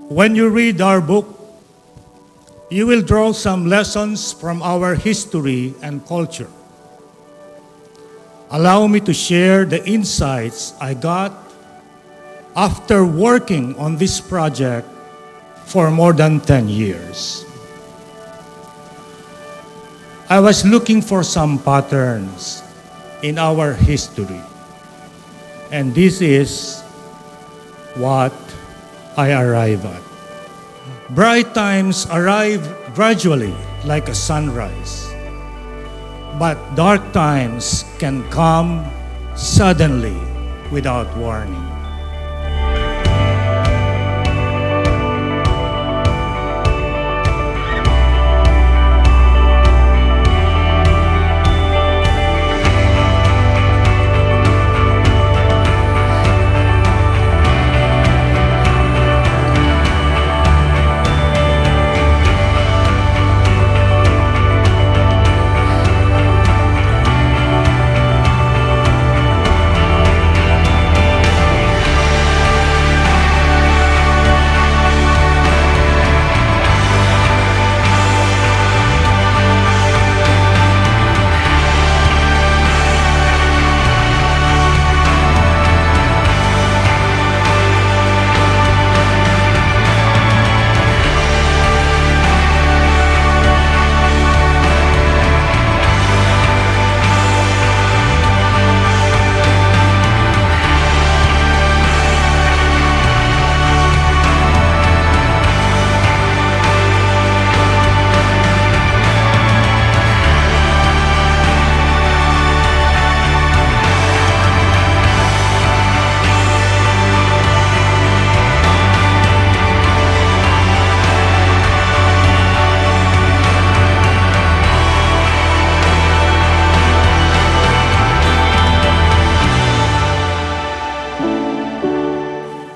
When you read our book, you will draw some lessons from our history and culture. Allow me to share the insights I got after working on this project for more than 10 years. I was looking for some patterns in our history, and this is what I arrive at. Bright times arrive gradually like a sunrise, but dark times can come suddenly without warning.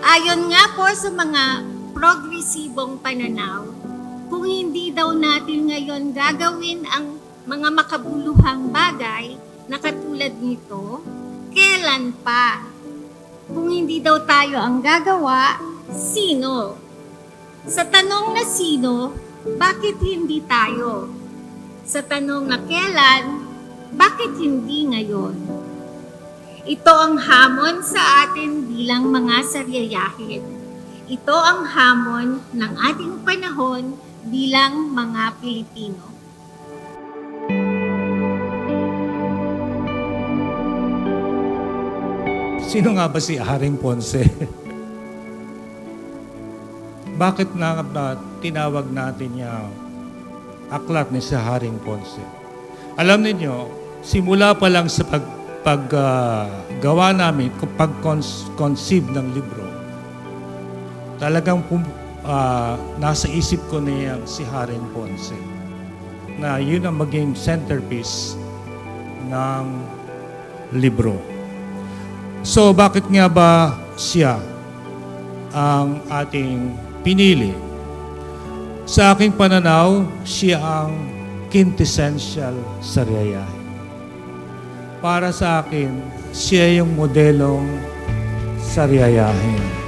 Ayon nga po sa mga progresibong pananaw, kung hindi daw natin ngayon gagawin ang mga makabuluhang bagay na katulad nito, kailan pa? Kung hindi daw tayo ang gagawa, sino? Sa tanong na sino, bakit hindi tayo? Sa tanong na kailan, bakit hindi ngayon? Ito ang hamon sa atin bilang mga saryayahin. Ito ang hamon ng ating panahon bilang mga Pilipino. Sino nga ba si Haring Ponce? Bakit na tinawag natin yung aklat ni si Haring Ponce? Alam niyo, simula pa lang sa paggawa namin, pag-conceive ng libro, talagang nasa isip ko na si Haring Ponce, na yun ang maging centerpiece ng libro. So, bakit nga ba siya ang ating pinili? Sa aking pananaw, siya ang quintessential saryayahin. Para sa akin, siya yung modelong saryayahin.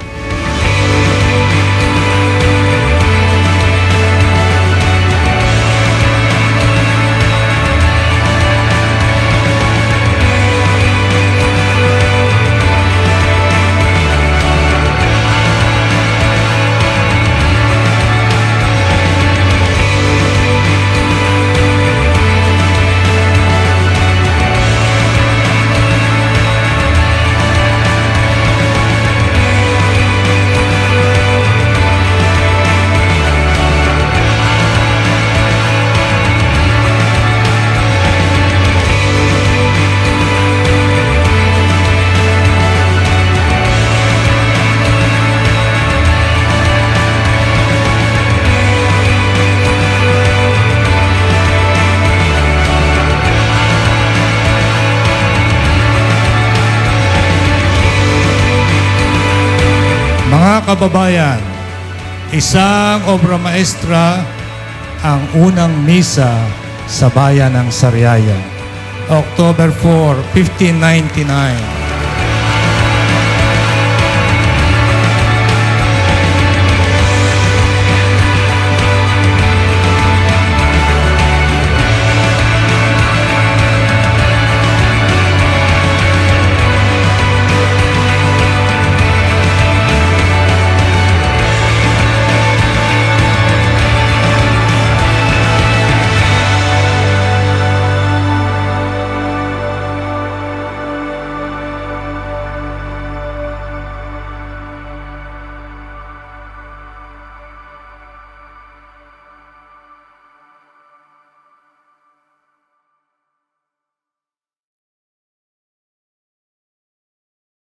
Mga kababayan, isang obra maestra ang unang misa sa bayan ng Sariaya, October 4, 1599.